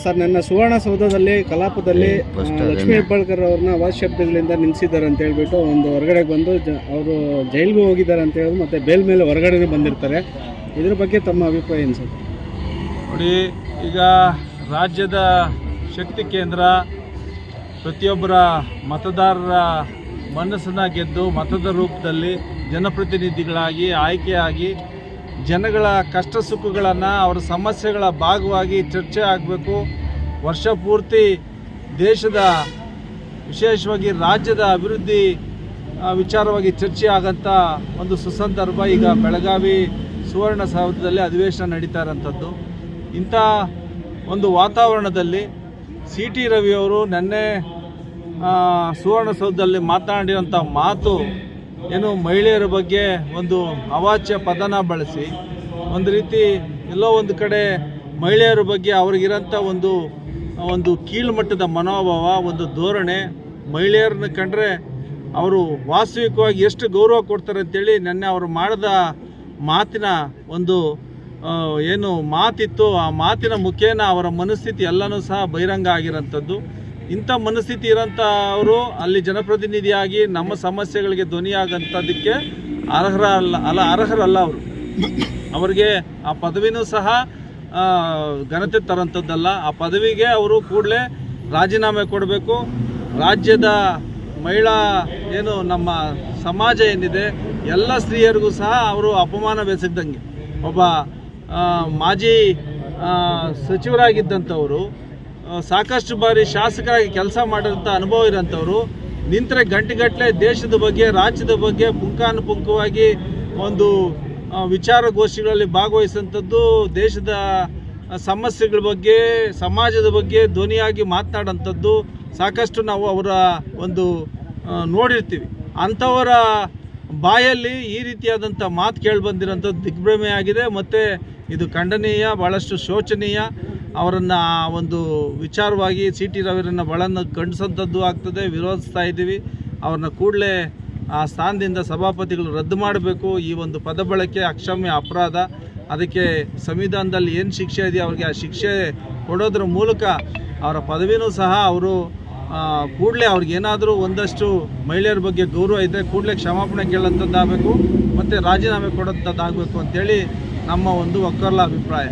Sir, ನನ್ನ ಸುವರ್ಣಸೌಧದಲ್ಲಿ ಕಲಾಪದಲ್ಲಿ ಲಕ್ಷ್ಮೀ ಹೆಬ್ಬಾಳ್ಕರ್ ಅವ್ರನ್ನ ಅವಾಜ್ ಶಬ್ದಗಳಿಂದ ನಿಲ್ಲಿಸಿದ್ದಾರೆ ಅಂತ ಹೇಳ್ಬಿಟ್ಟು ಒಂದು ಹೊರಗಡೆ ಬಂದು ಅವರು ಜೈಲಿಗೂ ಹೋಗಿದ್ದಾರೆ ಅಂತ ಹೇಳಿ ಮತ್ತೆ ಬೇಲ್ ಮೇಲೆ ಹೊರಗಡೆ ಬಂದಿರ್ತಾರೆ. ಇದ್ರ ಬಗ್ಗೆ ತಮ್ಮ ಅಭಿಪ್ರಾಯ ಏನು ಸರ್? ನೋಡಿ, ಈಗ ರಾಜ್ಯದ ಶಕ್ತಿ ಕೇಂದ್ರ ಪ್ರತಿಯೊಬ್ಬರ ಮತದಾರರ ಮನಸ್ಸನ್ನು ಗೆದ್ದು ಮತದ ರೂಪದಲ್ಲಿ ಜನಪ್ರತಿನಿಧಿಗಳಾಗಿ ಆಯ್ಕೆಯಾಗಿ ಜನಗಳ ಕಷ್ಟ ಸುಖಗಳನ್ನು ಅವರ ಸಮಸ್ಯೆಗಳ ಭಾಗವಾಗಿ ಚರ್ಚೆ ಆಗಬೇಕು. ವರ್ಷ ಪೂರ್ತಿ ದೇಶದ ವಿಶೇಷವಾಗಿ ರಾಜ್ಯದ ಅಭಿವೃದ್ಧಿ ವಿಚಾರವಾಗಿ ಚರ್ಚೆ ಆಗೋಂಥ ಒಂದು ಸುಸಂದರ್ಭ ಈಗ ಬೆಳಗಾವಿ ಸುವರ್ಣಸೌಧದಲ್ಲಿ ಅಧಿವೇಶನ ನಡೀತಾ ಇರೋಂಥದ್ದು. ಇಂಥ ಒಂದು ವಾತಾವರಣದಲ್ಲಿ ಸಿ ಟಿ ರವಿಯವರು ನಿನ್ನೆ ಸುವರ್ಣಸೌಧದಲ್ಲಿ ಮಾತನಾಡಿರೋಂಥ ಮಾತು ಏನು ಮಹಿಳೆಯರ ಬಗ್ಗೆ ಒಂದು ಅವಾಚ್ಯ ಪದನ ಬಳಸಿ ಒಂದು ರೀತಿ ಎಲ್ಲೋ ಒಂದು ಕಡೆ ಮಹಿಳೆಯರ ಬಗ್ಗೆ ಅವ್ರಿಗಿರೋಂಥ ಒಂದು ಕೀಳುಮಟ್ಟದ ಮನೋಭಾವ, ಒಂದು ಧೋರಣೆ, ಮಹಿಳೆಯರನ್ನ ಕಂಡ್ರೆ ಅವರು ವಾಸ್ತವಿಕವಾಗಿ ಎಷ್ಟು ಗೌರವ ಕೊಡ್ತಾರೆ ಅಂತೇಳಿ ನೆನ್ನೆ ಅವರು ಮಾಡಿದ ಮಾತಿನ ಒಂದು ಏನು ಮಾತಿತ್ತು, ಆ ಮಾತಿನ ಮುಖೇನ ಅವರ ಮನಸ್ಥಿತಿ ಎಲ್ಲನೂ ಸಹ ಬಹಿರಂಗ ಆಗಿರೋಂಥದ್ದು. ಇಂಥ ಮನಸ್ಥಿತಿ ಇರೋಂಥ ಅವರು ಅಲ್ಲಿ ಜನಪ್ರತಿನಿಧಿಯಾಗಿ ನಮ್ಮ ಸಮಸ್ಯೆಗಳಿಗೆ ಧ್ವನಿಯಾಗಂಥದ್ದಕ್ಕೆ ಅರ್ಹರಲ್ಲ ಅವರು. ಅವರಿಗೆ ಆ ಪದವಿನೂ ಸಹ ಘನತೆ ತರೋಂಥದ್ದಲ್ಲ. ಆ ಪದವಿಗೆ ಅವರು ಕೂಡಲೇ ರಾಜೀನಾಮೆ ಕೊಡಬೇಕು. ರಾಜ್ಯದ ಮಹಿಳಾ ಏನು ನಮ್ಮ ಸಮಾಜ ಏನಿದೆ ಎಲ್ಲ ಸ್ತ್ರೀಯರಿಗೂ ಸಹ ಅವರು ಅಪಮಾನವೆಸಗ್ದಂಗೆ, ಒಬ್ಬ ಮಾಜಿ ಸಚಿವರಾಗಿದ್ದಂಥವರು, ಸಾಕಷ್ಟು ಬಾರಿ ಶಾಸಕರಾಗಿ ಕೆಲಸ ಮಾಡಿರೋಂಥ ಅನುಭವ ಇರೋಂಥವ್ರು ನಿಂತರೆ ಗಂಟೆಗಟ್ಟಲೆ ದೇಶದ ಬಗ್ಗೆ ರಾಜ್ಯದ ಬಗ್ಗೆ ಪುಂಖಾನುಪುಂಖವಾಗಿ ಒಂದು ವಿಚಾರಗೋಷ್ಠಿಗಳಲ್ಲಿ ಭಾಗವಹಿಸುವಂಥದ್ದು, ದೇಶದ ಸಮಸ್ಯೆಗಳ ಬಗ್ಗೆ ಸಮಾಜದ ಬಗ್ಗೆ ಧ್ವನಿಯಾಗಿ ಮಾತನಾಡೋಂಥದ್ದು ಸಾಕಷ್ಟು ನಾವು ಅವರ ಒಂದು ನೋಡಿರ್ತೀವಿ. ಅಂಥವರ ಬಾಯಲ್ಲಿ ಈ ರೀತಿಯಾದಂಥ ಮಾತು ಕೇಳಿಬಂದಿರೋಂಥದ್ದು ದಿಗ್ಭ್ರಮೆಯಾಗಿದೆ ಮತ್ತು ಇದು ಖಂಡನೀಯ, ಭಾಳಷ್ಟು ಶೋಚನೀಯ. ಅವರನ್ನು ಒಂದು ವಿಚಾರವಾಗಿ ಸಿ ಟಿ ರವಿರನ್ನು ಭಾಳನ್ನು ಖಂಡಿಸೋಂಥದ್ದು ಆಗ್ತದೆ, ವಿರೋಧಿಸ್ತಾ ಇದ್ದೀವಿ. ಅವ್ರನ್ನ ಕೂಡಲೇ ಆ ಸ್ಥಾನದಿಂದ ಸಭಾಪತಿಗಳು ರದ್ದು ಮಾಡಬೇಕು. ಈ ಒಂದು ಪದ ಬಳಕೆ ಅಕ್ಷಮ್ಯ ಅಪರಾಧ. ಅದಕ್ಕೆ ಸಂವಿಧಾನದಲ್ಲಿ ಏನು ಶಿಕ್ಷೆ ಇದೆಯೋ ಅವ್ರಿಗೆ ಆ ಶಿಕ್ಷೆ ಕೊಡೋದ್ರ ಮೂಲಕ ಅವರ ಪದವಿನೂ ಸಹ ಅವರು ಕೂಡಲೇ ಅವ್ರಿಗೇನಾದರೂ ಒಂದಷ್ಟು ಮಹಿಳೆಯರ ಬಗ್ಗೆ ಗೌರವ ಇದ್ದರೆ ಕೂಡಲೇ ಕ್ಷಮಾಪಣೆ ಕೇಳೋಂಥದ್ದಾಗಬೇಕು ಮತ್ತು ರಾಜೀನಾಮೆ ಕೊಡೋಂಥದ್ದಾಗಬೇಕು ಅಂತೇಳಿ ನಮ್ಮ ಒಂದು ಒಕ್ಕರ್ಲ ಅಭಿಪ್ರಾಯ.